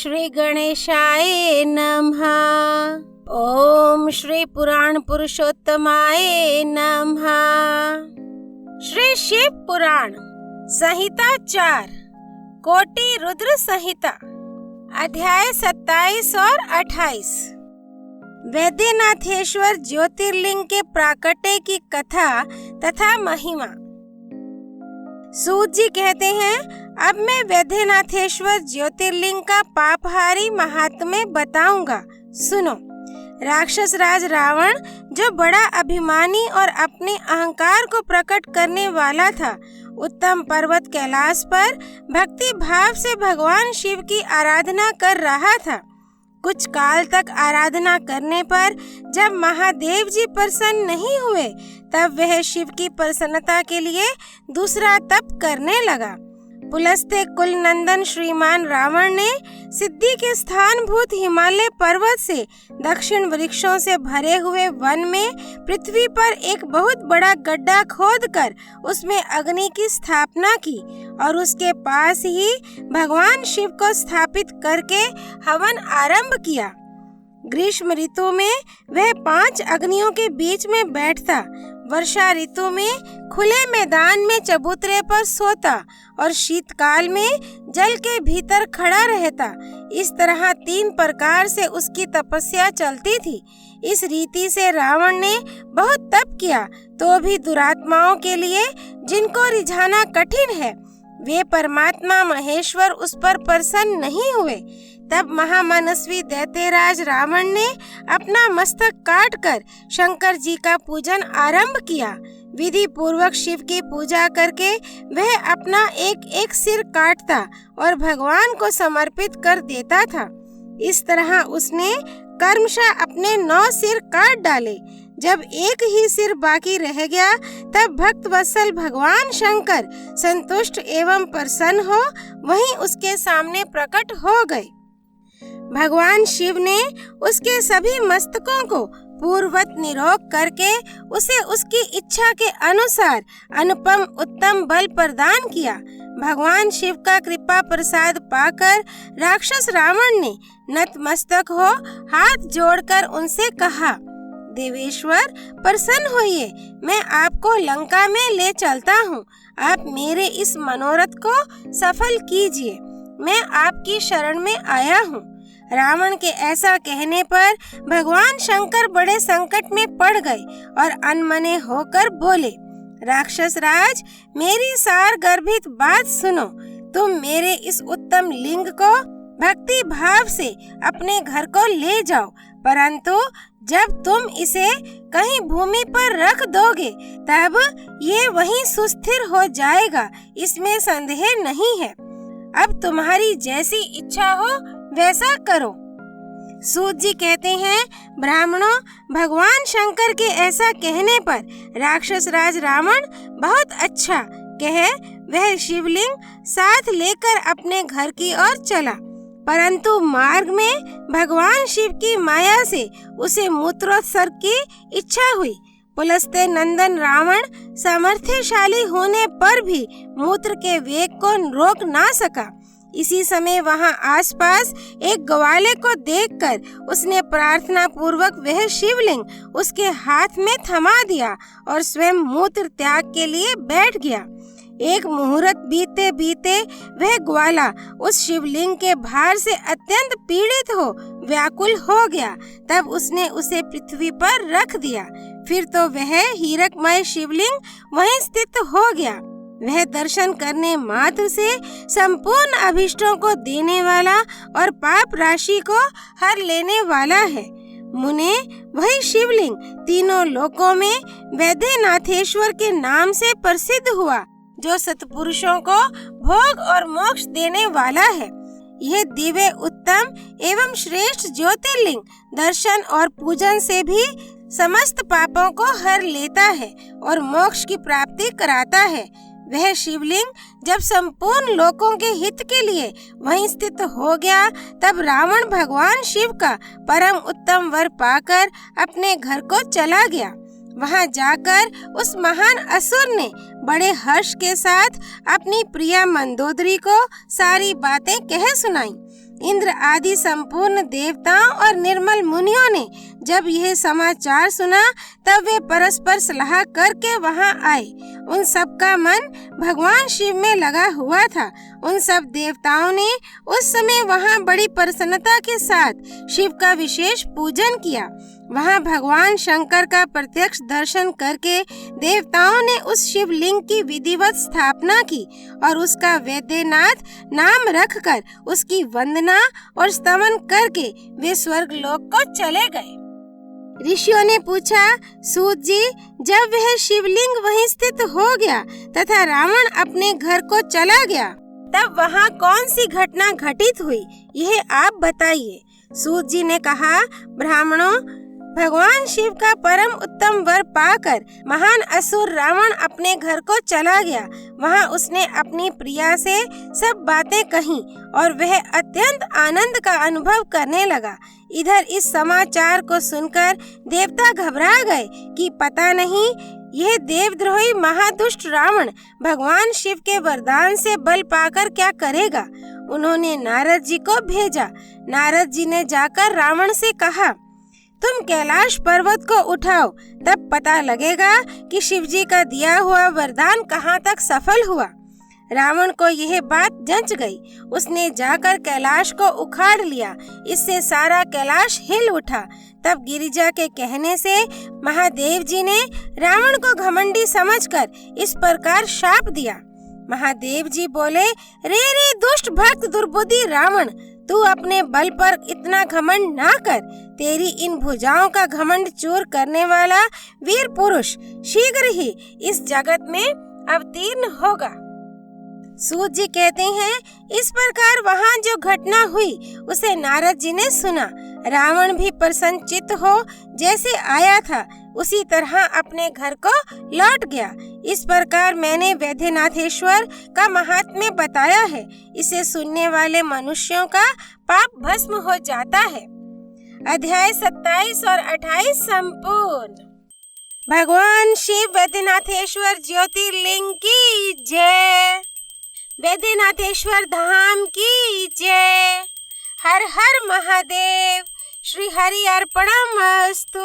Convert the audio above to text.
श्री गणेशाय नमः। ओम श्री पुराण पुरुषोत्तमाय नमः। श्री शिव पुराण संहिता 4 कोटि रुद्र संहिता अध्याय 27 और 28। वैद्यनाथेश्वर ज्योतिर्लिंग के प्राकट्य की कथा तथा महिमा। सूत जी कहते हैं, अब मैं वैद्यनाथेश्वर ज्योतिर्लिंग का पापहारी महात्म्य बताऊंगा, सुनो। राक्षस राज रावण, जो बड़ा अभिमानी और अपने अहंकार को प्रकट करने वाला था, उत्तम पर्वत कैलाश पर भक्ति भाव से भगवान शिव की आराधना कर रहा था। कुछ काल तक आराधना करने पर जब महादेव जी प्रसन्न नहीं हुए, तब वह शिव की प्रसन्नता के लिए दूसरा तप करने लगा। पुलस्त्य कुल नंदन श्रीमान रावण ने सिद्धि के स्थानभूत हिमालय पर्वत से दक्षिण वृक्षों से भरे हुए वन में पृथ्वी पर एक बहुत बड़ा गड्ढा खोदकर उसमें अग्नि की स्थापना की और उसके पास ही भगवान शिव को स्थापित करके हवन आरंभ किया। ग्रीष्म ऋतु में वह 5 अग्नियों के बीच में बैठता, वर्षा ऋतु में खुले मैदान में चबूतरे पर सोता और शीतकाल में जल के भीतर खड़ा रहता। इस तरह 3 प्रकार से उसकी तपस्या चलती थी। इस रीति से रावण ने बहुत तप किया, तो भी दुरात्माओं के लिए, जिनको रिझाना कठिन है, वे परमात्मा महेश्वर उस पर प्रसन्न नहीं हुए। तब महामनस्वी दैत्यराज रावण ने अपना मस्तक काटकर शंकर जी का पूजन आरंभ किया। विधि पूर्वक शिव की पूजा करके वह अपना एक एक सिर काटता और भगवान को समर्पित कर देता था। इस तरह उसने कर्मशः अपने 9 सिर काट डाले। जब एक ही सिर बाकी रह गया, तब भक्त वत्सल भगवान शंकर संतुष्ट एवं प्रसन्न हो वहीं उसके सामने प्रकट हो गए। भगवान शिव ने उसके सभी मस्तकों को पूर्ववत निरोग करके उसे उसकी इच्छा के अनुसार अनुपम उत्तम बल प्रदान किया। भगवान शिव का कृपा प्रसाद पाकर राक्षस रावण ने नतमस्तक हो हाथ जोड़कर उनसे कहा, देवेश्वर प्रसन्न होइए, मैं आपको लंका में ले चलता हूँ। आप मेरे इस मनोरथ को सफल कीजिए, मैं आपकी शरण में आया हूँ। रावण के ऐसा कहने पर भगवान शंकर बड़े संकट में पड़ गए और अनमने होकर बोले, राक्षस राज, मेरी सार गर्भित बात सुनो। तुम मेरे इस उत्तम लिंग को भक्ति भाव से अपने घर को ले जाओ, परंतु जब तुम इसे कहीं भूमि पर रख दोगे, तब ये वहीं सुस्थिर हो जाएगा, इसमें संदेह नहीं है। अब तुम्हारी जैसी इच्छा हो वैसा करो। सूत जी कहते हैं, ब्राह्मणों, भगवान शंकर के ऐसा कहने पर राक्षस राज रावण बहुत अच्छा कहे वह शिवलिंग साथ लेकर अपने घर की ओर चला, परंतु मार्ग में भगवान शिव की माया से उसे मूत्रोत्सर्ग की इच्छा हुई। पुलस्त्य नंदन रावण सामर्थ्यशाली होने पर भी मूत्र के वेग को रोक ना सका। इसी समय वहां आसपास एक ग्वाले को देखकर उसने प्रार्थना पूर्वक वह शिवलिंग उसके हाथ में थमा दिया और स्वयं मूत्र त्याग के लिए बैठ गया। एक मुहूर्त बीते बीते वह ग्वाला उस शिवलिंग के भार से अत्यंत पीड़ित हो व्याकुल हो गया। तब उसने उसे पृथ्वी पर रख दिया। फिर तो वह हीरकमय शिवलिंग वहीं स्थित हो गया। वह दर्शन करने मात्र से संपूर्ण अभिष्टों को देने वाला और पाप राशि को हर लेने वाला है। मुने, वही शिवलिंग तीनों लोकों में वैद्यनाथेश्वर के नाम से प्रसिद्ध हुआ, जो सत्पुरुषों को भोग और मोक्ष देने वाला है। यह दिव्य उत्तम एवं श्रेष्ठ ज्योतिर्लिंग दर्शन और पूजन से भी समस्त पापों को हर लेता है और मोक्ष की प्राप्ति कराता है। वह शिवलिंग जब संपूर्ण लोकों के हित के लिए वहीं स्थित हो गया, तब रावण भगवान शिव का परम उत्तम वर पाकर अपने घर को चला गया। वहां जाकर उस महान असुर ने बड़े हर्ष के साथ अपनी प्रिया मंदोदरी को सारी बातें कह सुनाई। इंद्र आदि संपूर्ण देवताओं और निर्मल मुनियों ने जब यह समाचार सुना तब वे परस्पर सलाह करके वहां आए। उन सब का मन भगवान शिव में लगा हुआ था। उन सब देवताओं ने उस समय वहां बड़ी प्रसन्नता के साथ शिव का विशेष पूजन किया। वहां भगवान शंकर का प्रत्यक्ष दर्शन करके देवताओं ने उस शिवलिंग की विधिवत स्थापना की और उसका वैद्यनाथ नाम रखकर उसकी वंदना और स्तवन करके वे स्वर्ग लोक को चले गए। ऋषियों ने पूछा, सूत जी, जब वह शिवलिंग वहीं स्थित हो गया तथा रावण अपने घर को चला गया तब वहाँ कौन सी घटना घटित हुई, यह आप बताइए। सूत जी ने कहा, ब्राह्मणों, भगवान शिव का परम उत्तम वर पाकर महान असुर रावण अपने घर को चला गया। वहाँ उसने अपनी प्रिया से सब बातें कहीं और वह अत्यंत आनंद का अनुभव करने लगा। इधर इस समाचार को सुनकर देवता घबरा गए कि पता नहीं यह देवद्रोही महादुष्ट रावण भगवान शिव के वरदान से बल पाकर क्या करेगा। उन्होंने नारद जी को भेजा। नारद जी ने जाकर रावण से कहा, तुम कैलाश पर्वत को उठाओ, तब पता लगेगा कि शिव जी का दिया हुआ वरदान कहाँ तक सफल हुआ। रावण को यह बात जंच गई। उसने जाकर कैलाश को उखाड़ लिया। इससे सारा कैलाश हिल उठा। तब गिरिजा के कहने से महादेव जी ने रावण को घमंडी समझकर इस प्रकार शाप दिया। महादेव जी बोले, रे दुष्ट भक्त दुर्बुद्धि रावण, तू अपने बल पर इतना घमंड ना कर। तेरी इन भुजाओं का घमंड चूर करने वाला वीर पुरुष शीघ्र ही इस जगत में अवतीर्ण होगा। सूत जी कहते हैं, इस प्रकार वहाँ जो घटना हुई उसे नारद जी ने सुना। रावण भी प्रसन्नचित्त हो जैसे आया था उसी तरह अपने घर को लौट गया। इस प्रकार मैंने वैद्यनाथेश्वर का महात्म्य बताया है। इसे सुनने वाले मनुष्यों का पाप भस्म हो जाता है। अध्याय 27 और 28 संपूर्ण। भगवान शिव वैद्यनाथेश्वर ज्योतिर्लिंग की जय। वैद्यनाथेश्वर धाम की जय। हर हर महादेव। श्री हरि अर्पणमस्तु।